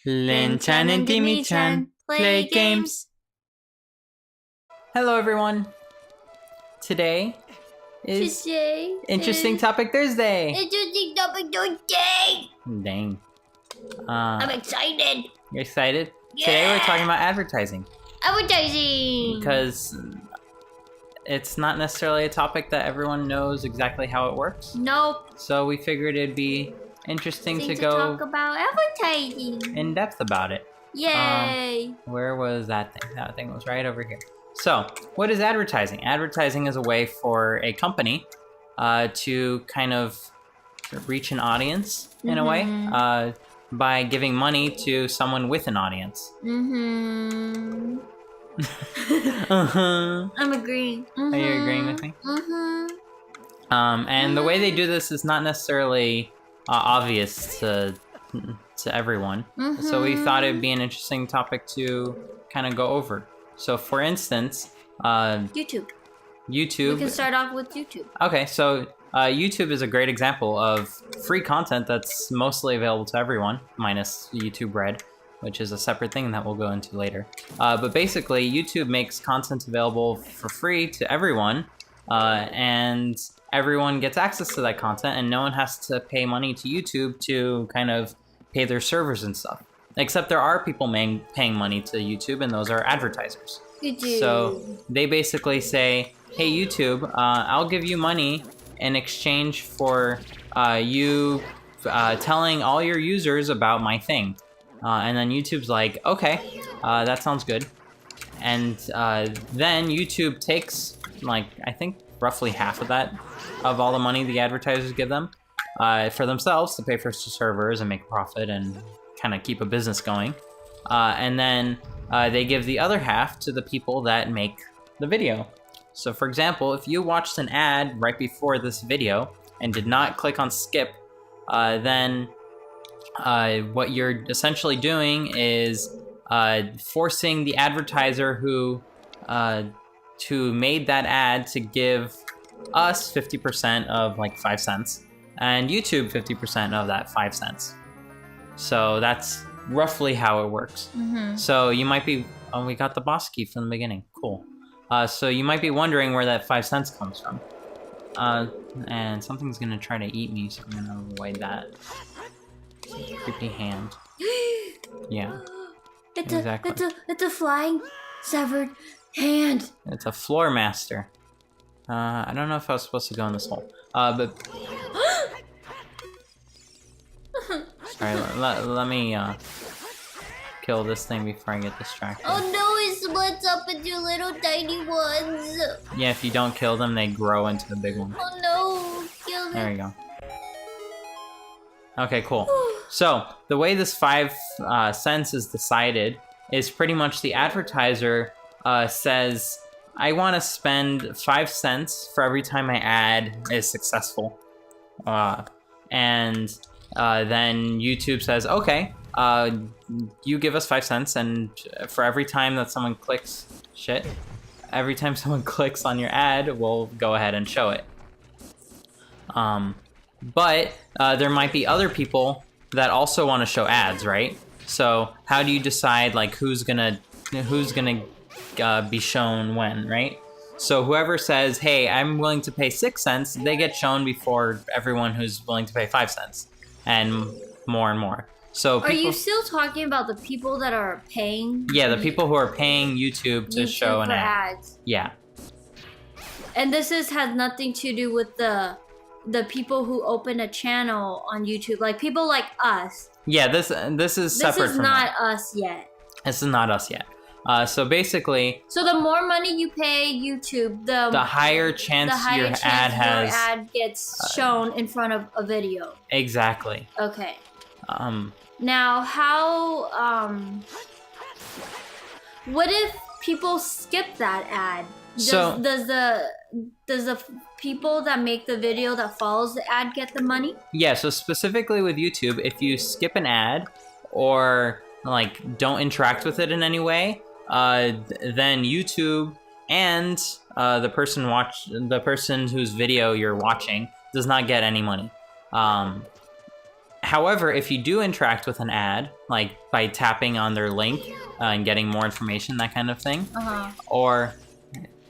Linh-chan and Dimi-chan play games. Hello everyone. Today is Interesting Topic Thursday. Interesting Topic Thursday. Dang. I'm excited. You're excited? Yeah. Today we're talking about advertising. Advertising. Because it's not necessarily a topic that everyone knows exactly how it works. Nope. So we figured it'd be interesting to go talk about advertising. in depth about it. Yay. Where was that thing? That thing was right over here. So, what is advertising? Advertising is a way for a company to kind of reach an audience in a way by giving money to someone with an audience. I'm agreeing. Are you agreeing with me? And the way they do this is not necessarily obvious to everyone. So we thought it'd be an interesting topic to kind of go over. So for instance, YouTube. We can start off with YouTube. Okay, so YouTube is a great example of free content that's mostly available to everyone, minus YouTube Red, which is a separate thing that we'll go into later. But basically, YouTube makes content available for free to everyone, and everyone gets access to that content, and no one has to pay money to YouTube to kind of pay their servers and stuff. Except there are people paying money to YouTube, and those are advertisers. So they basically say, hey YouTube, I'll give you money in exchange for you telling all your users about my thing. And then YouTube's like, okay, that sounds good. And then YouTube takes, like, I think roughly half of that, of all the money the advertisers give them, for themselves to pay for servers and make a profit and kind of keep a business going. And then they give the other half to the people that make the video. So for example, if you watched an ad right before this video and did not click on skip, then what you're essentially doing is forcing the advertiser who made that ad to give us 50% of like 5 cents and YouTube 50% of that 5 cents. So that's roughly how it works. So you might be, oh, we got the boss key from the beginning. Cool. So you might be wondering where that 5 cents comes from. And something's gonna try to eat me, so I'm gonna avoid that. Creepy hand. Yeah. Exactly. It's a flying severed hand. It's a floor master. I don't know if I was supposed to go in this hole. But sorry, let me kill this thing before I get distracted. Oh no, it splits up into little tiny ones. Yeah, if you don't kill them, they grow into the big one. Oh no, kill them. There we go. Okay, cool. So, the way this 5 cents is decided is pretty much the advertiser says, I want to spend 5 cents for every time my ad is successful. And then YouTube says, okay, you give us 5 cents, and for every time that someone clicks, every time someone clicks on your ad, we'll go ahead and show it. But there might be other people that also want to show ads, right? So how do you decide like who's gonna be shown when, right? So whoever says, hey, I'm willing to pay 6 cents, they get shown before everyone who's willing to pay 5 cents, and more. So are you still talking about the people that are paying? Yeah, the people who are paying YouTube to show an ad. Ads. Yeah. And this has nothing to do with the people who open a channel on YouTube, like people like us. Yeah, this is separate from This is not us yet. This is not us yet. So basically, so the more money you pay YouTube, the higher chance your ad gets shown in front of a video. Exactly. Okay. Now, how what if people skip that ad? Does the people that make the video that follows the ad get the money? Yeah, so specifically with YouTube, if you skip an ad or like don't interact with it in any way, then YouTube and the person whose video you're watching does not get any money. However, if you do interact with an ad, like by tapping on their link and getting more information, that kind of thing, or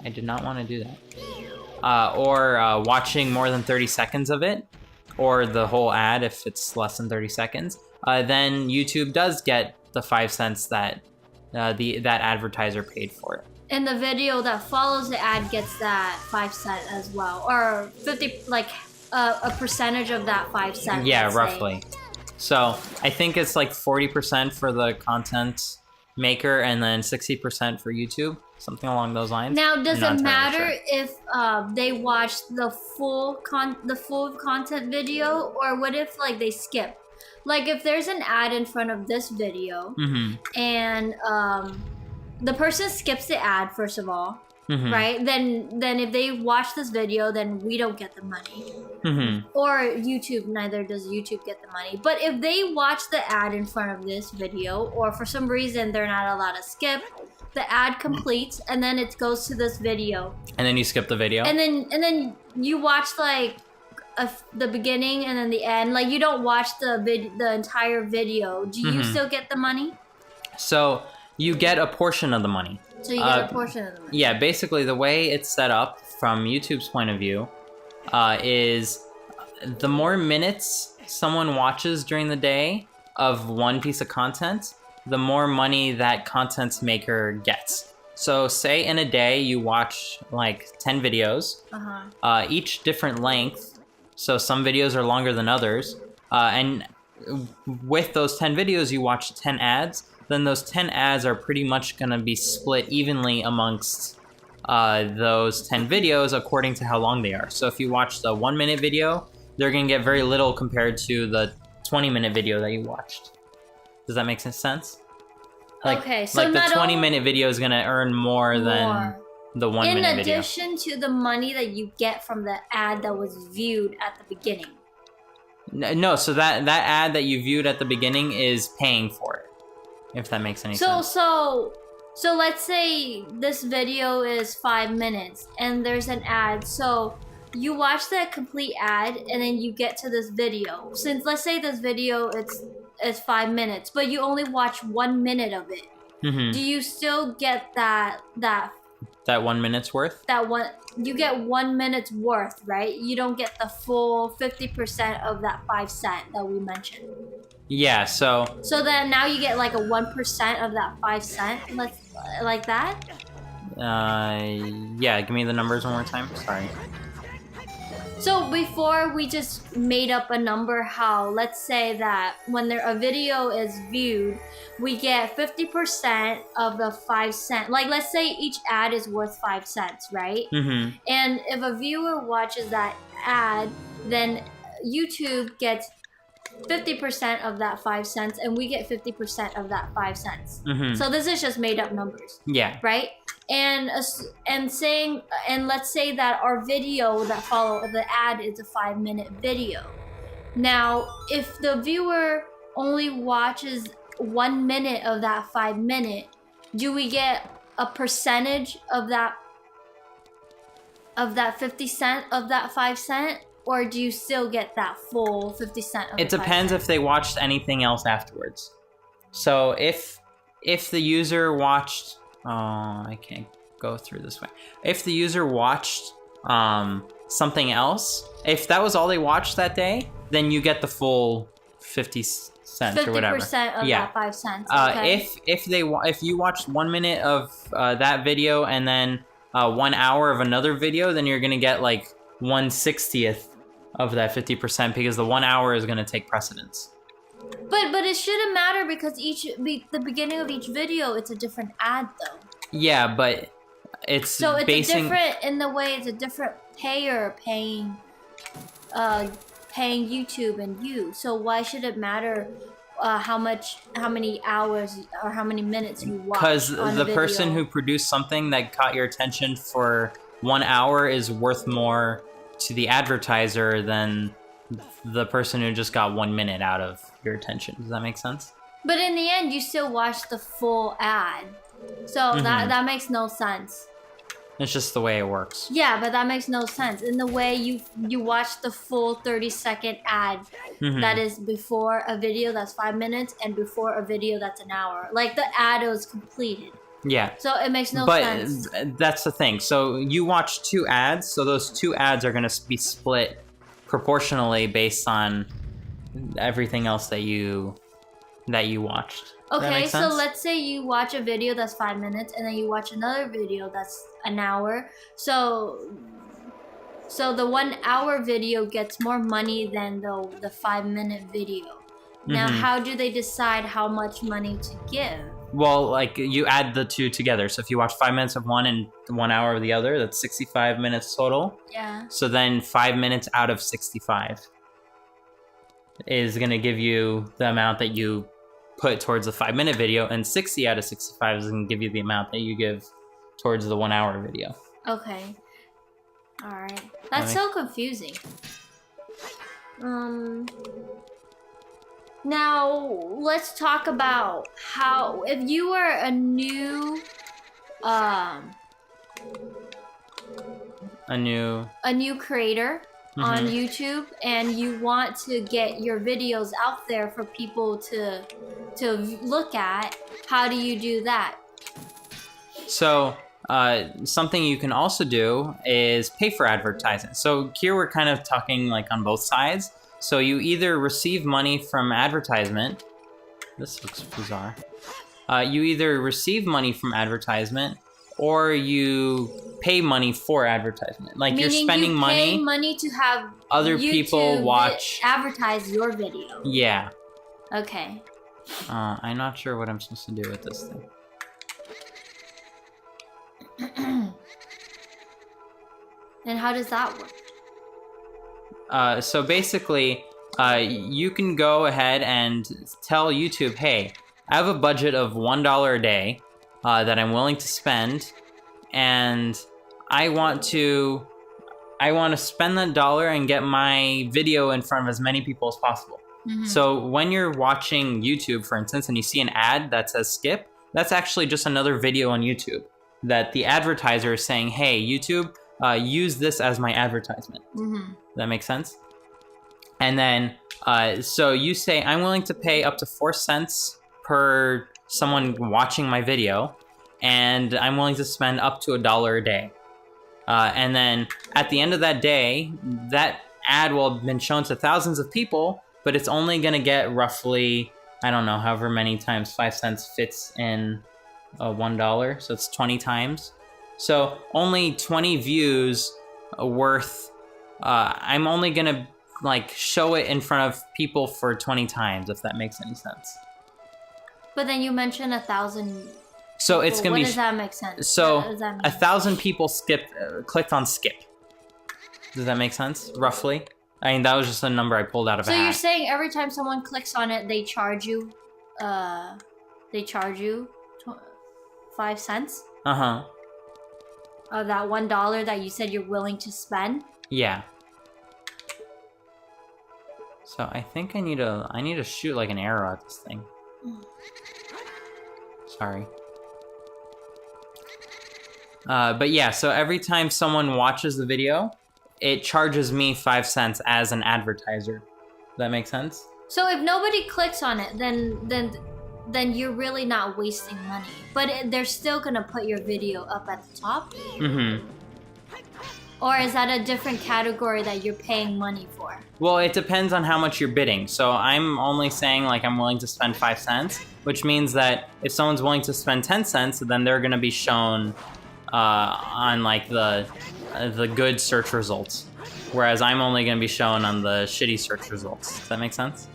I did not want to do that, or watching more than 30 seconds of it, or the whole ad if it's less than 30 seconds, then YouTube does get the 5 cents that that advertiser paid for it. And the video that follows the ad gets that 5 cent as well, or 50, like a percentage of that 5 cents. Yeah, roughly. So I think it's like 40% for the content maker and then 60% for YouTube, something along those lines. Now, does it matter if they watch the full content video, or what if like they skip? Like if there's an ad in front of this video, and the person skips the ad first of all, right? Then if they watch this video, then we don't get the money. Or YouTube, neither does YouTube get the money. But if they watch the ad in front of this video, or for some reason they're not allowed to skip, the ad completes and then it goes to this video. And then you skip the video. And then you watch like the beginning and then the end. Like you don't watch the entire video. Do you still get the money? So you get a portion of the money. So you get a portion of the money. Yeah, basically the way it's set up from YouTube's point of view is the more minutes someone watches during the day of one piece of content, the more money that content maker gets. So say in a day you watch like 10 videos, each different length. So some videos are longer than others. And with those 10 videos, you watch 10 ads. Then those 10 ads are pretty much going to be split evenly amongst those 10 videos according to how long they are. So if you watch the 1 minute video, they're going to get very little compared to the 20-minute video that you watched. Does that make sense? Like, okay, so like the 20-minute video is going to earn more than the 1 minute video. In addition to the money that you get from the ad that was viewed at the beginning. No, so that ad that you viewed at the beginning is paying for it. If that makes any sense. So let's say this video is 5 minutes and there's an ad. So you watch the complete ad and then you get to this video. Since let's say this video it's 5 minutes, but you only watch 1 minute of it. Do you still get that 1 minute's worth? You get 1 minute's worth, right? You don't get the full 50% of that 5 cent that we mentioned. Yeah, so then now you get like a 1% of that 5 cent, like that? Yeah, give me the numbers one more time. Sorry. So before we just made up a number how, let's say that when a video is viewed, we get 50% of the 5 cent. Like let's say each ad is worth 5 cents, right? And if a viewer watches that ad, then YouTube gets 50% of that 5 cents and we get 50% of that 5 cents. So this is just made up numbers. Yeah. Right? And let's say that our video that follow the ad is a 5 minute video. Now, if the viewer only watches 1 minute of that 5 minute, do we get a percentage of that 50 cent of that 5 cent? Or do you still get that full 50 cent of it depends if they watched anything else afterwards. So if the user watched... Oh, I can't go through this way. If the user watched something else, if that was all they watched that day, then you get the full 50 cents or whatever. 50% of that 5 cents. Okay. If you watched 1 minute of that video and then 1 hour of another video, then you're gonna get like 1/60th of that 50% because the 1 hour is gonna take precedence. But it shouldn't matter because the beginning of each video it's a different ad though. Yeah, but it's a different in the way it's a different payer paying YouTube and you. So why should it matter how many hours or how many minutes you watch? Because the person who produced something that caught your attention for 1 hour is worth more to the advertiser than the person who just got 1 minute out of your attention. Does that make sense? But in the end, you still watch the full ad. So that makes no sense. It's just the way it works. Yeah, but that makes no sense. In the way you watch the full 30-second ad that is before a video that's 5 minutes and before a video that's an hour. Like the ad was completed. Yeah. So it makes no sense. But that's the thing. So you watch 2 ads, so those 2 ads are going to be split proportionally based on everything else that you watched. Okay, so let's say you watch a video that's 5 minutes and then you watch another video that's an hour. So the 1 hour video gets more money than the 5 minute video. Now, how do they decide how much money to give? Well, like you add the 2 together. So if you watch 5 minutes of one and 1 hour of the other, that's 65 minutes total. Yeah. So then 5 minutes out of 65 is going to give you the amount that you put towards the 5 minute video, and 60 out of 65 is going to give you the amount that you give towards the 1 hour video. Okay. All right. That's so confusing. Now, let's talk about how, if you were a new creator on YouTube and you want to get your videos out there for people to look at, how do you do that? So something you can also do is pay for advertising. So here we're kind of talking like on both sides. So you either receive money from advertisement. This looks bizarre. You either receive money from advertisement or you pay money for advertisement. Like Meaning you're spending you pay money to have other YouTube people watch, advertise your video. Yeah. Okay. I'm not sure what I'm supposed to do with this thing. And how does that work? So basically, you can go ahead and tell YouTube, hey, I have a budget of $1 a day that I'm willing to spend, and I want to spend that dollar and get my video in front of as many people as possible. So when you're watching YouTube, for instance, and you see an ad that says skip, that's actually just another video on YouTube that the advertiser is saying, hey, YouTube, use this as my advertisement. That makes sense? And then, so you say, I'm willing to pay up to 4 cents per someone watching my video, and I'm willing to spend up to $1 a day. And then at the end of that day, that ad will have been shown to thousands of people, but it's only going to get roughly, I don't know, however many times 5 cents fits in $1, so it's 20 times. So only 20 views worth, I'm only gonna like show it in front of people for 20 times, if that makes any sense. But then you mentioned 1,000. So it's gonna be. What does that make sense? So 1,000 people clicked on skip. Does that make sense? Roughly. I mean, that was just a number I pulled out of a hat. So you're saying every time someone clicks on it, they charge you 5 cents? Of that $1 that you said you're willing to spend? Yeah. So I think I need to shoot like an arrow at this thing. Sorry. But yeah, so every time someone watches the video, it charges me 5 cents as an advertiser. Does that make sense? So if nobody clicks on it, then you're really not wasting money. But they're still gonna put your video up at the top? Or is that a different category that you're paying money for? Well, it depends on how much you're bidding. So I'm only saying like I'm willing to spend 5 cents, which means that if someone's willing to spend 10 cents, then they're gonna be shown on like the good search results. Whereas I'm only gonna be shown on the shitty search results. Does that make sense?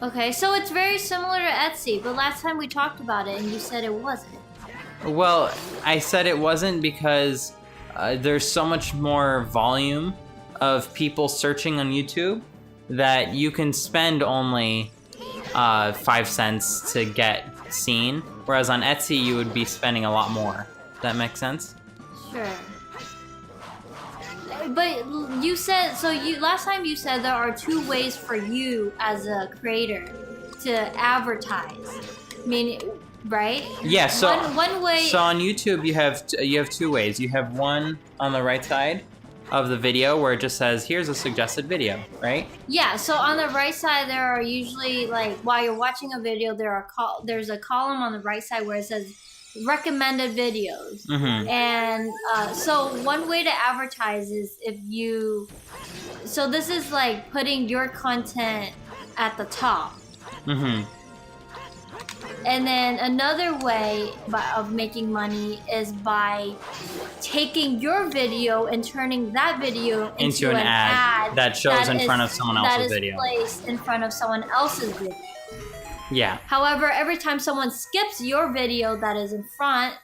Okay, so it's very similar to Etsy, but last time we talked about it and you said it wasn't. Well, I said it wasn't because there's so much more volume of people searching on YouTube that you can spend only 5 cents to get seen, whereas on Etsy you would be spending a lot more. Does that make sense? Sure. But you said, last time you said there are 2 ways for you as a creator to advertise. I mean, right? Yeah. So one way. So on YouTube, you have two ways. You have one on the right side of the video where it just says, "Here's a suggested video," right? Yeah, so on the right side, there are usually, like, while you're watching a video, there's a column on the right side where it says recommended videos. And so one way to advertise is if you... So this is like putting your content at the top. And then another way of making money is by taking your video and turning that video into an ad that shows in front of someone else's video. That is placed in front of someone else's video. Yeah. However, every time someone skips your video that is in front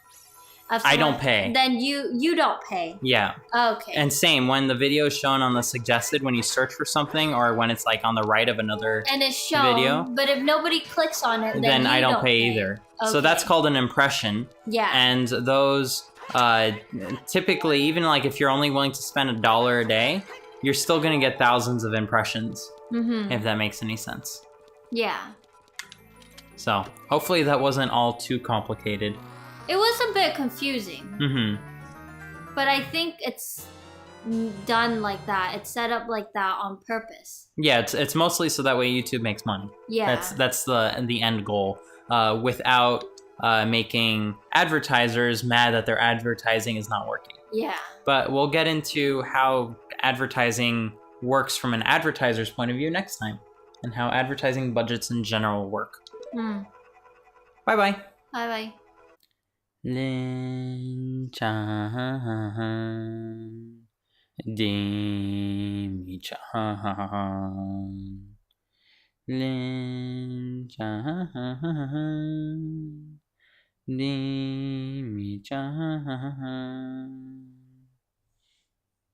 of someone, I don't pay. Then you don't pay. Yeah. Okay. And same, when the video is shown on the suggested, when you search for something, or when it's like on the right of another and it's shown, video, but if nobody clicks on it, then I don't pay either. Okay. So that's called an impression. Yeah. And those typically, even like if you're only willing to spend $1 a day, you're still gonna get thousands of impressions. If that makes any sense. Yeah. So hopefully that wasn't all too complicated. It was a bit confusing. But I think it's done like that. It's set up like that on purpose. Yeah, it's mostly so that way YouTube makes money. Yeah. That's the end goal. Without making advertisers mad that their advertising is not working. Yeah. But we'll get into how advertising works from an advertiser's point of view next time, and how advertising budgets in general work. Bye-bye. Bye-bye. Linh-chan, Dimi-chan, Linh-chan, Dimi-chan.